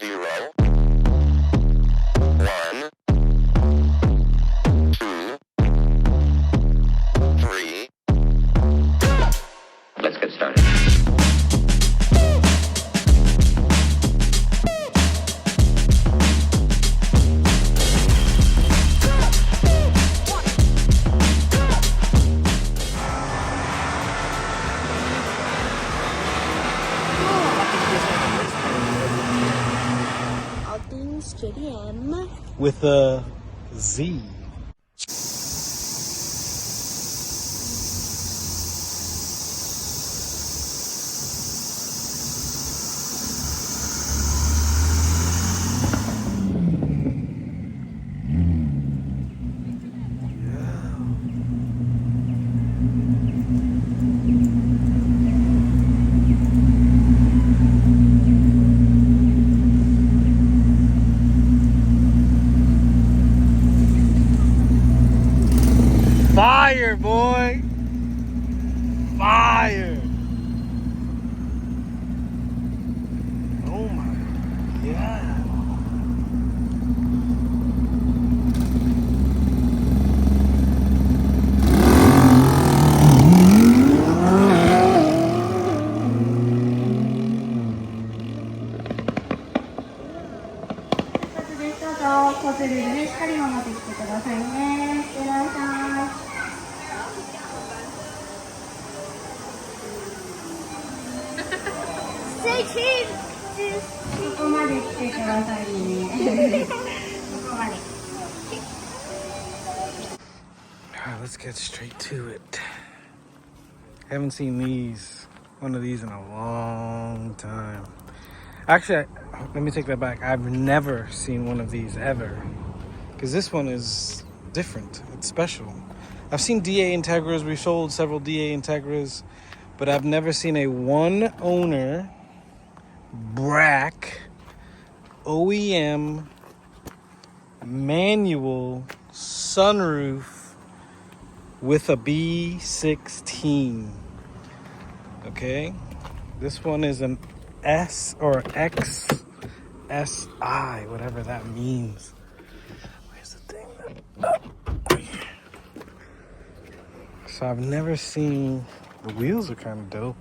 0, 1, 2, 3. Let's get started. JDM with a Z. Fire, boy! Fire! Oh my God! Stay tuned. Alright, let's get straight to it. Haven't seen one of these in a long time. Actually, let me take that back. I've never seen one of these ever, because this one is different. It's special. I've seen DA Integras. We sold several DA Integras, but I've never seen a one owner BRAC OEM manual sunroof with a B16. Okay, this one is an S or XSI, whatever that means. Where's the thing? So I've never seen. The wheels are kind of dope.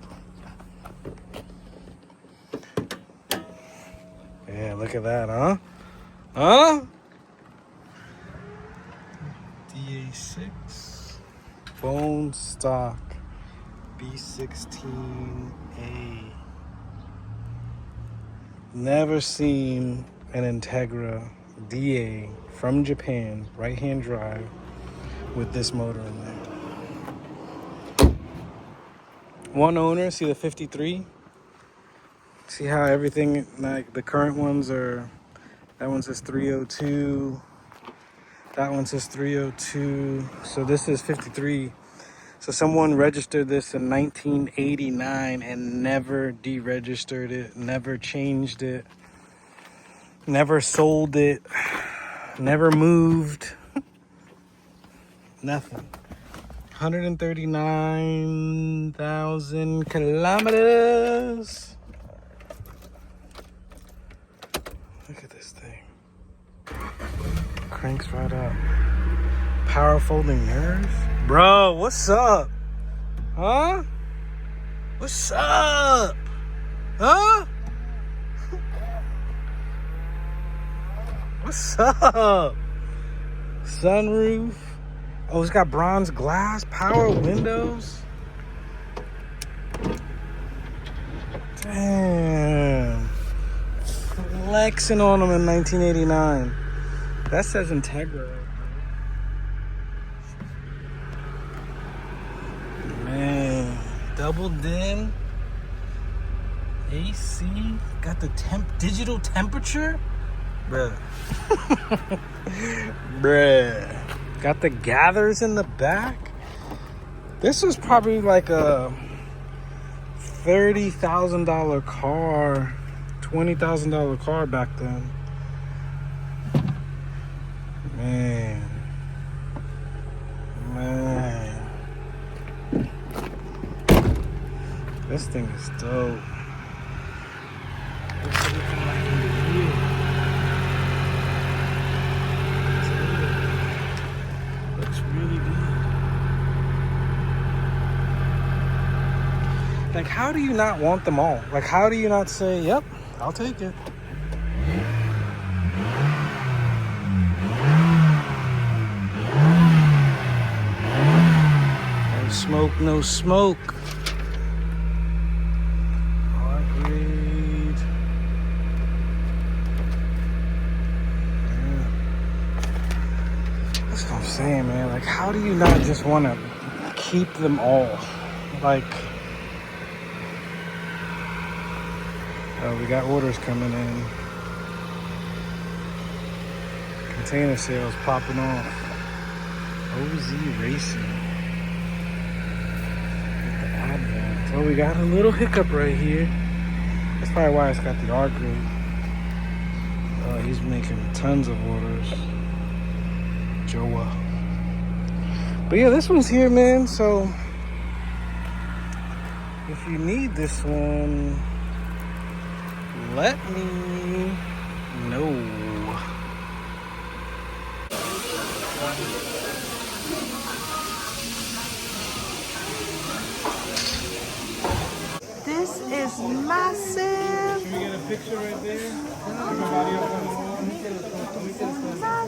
Yeah, look at that, huh? Huh? DA6 bone stock B16A. Never seen an Integra DA from Japan, right-hand drive, with this motor in there. One owner, see the 53? See how everything, like the current ones are, that one says 302, that one says 302, so this is 53. So someone registered this in 1989 and never deregistered it, never changed it, never sold it, never moved, nothing. 139,000 kilometers. Look at this thing. Cranks right up. Power folding mirrors. Bro, what's up? Huh? What's up? Huh? What's up? Sunroof. Oh, it's got bronze glass, power windows. Damn. Flexing on them in 1989. That says Integra. Man, double dim. AC. Got the digital temperature. Bruh. Bruh. Got the gathers in the back. This was probably like a $30,000 car, $20,000 car back then. Man. This thing is dope. What's it looking like in the rear? Like, how do you not want them all? Like, how do you not say, yep, I'll take it? No smoke, no smoke. Heart rate. Yeah. That's what I'm saying, man. Like, how do you not just want to keep them all? Like, oh, we got orders coming in. Container sales popping off. OZ Racing. With the Advan. Oh, we got a little hiccup right here. That's probably why it's got the R grade. Oh, he's making tons of orders. Joa. But yeah, this one's here, man. So if you need this one, let me know. This is massive. Can we get a picture right there? Everybody up on the wall.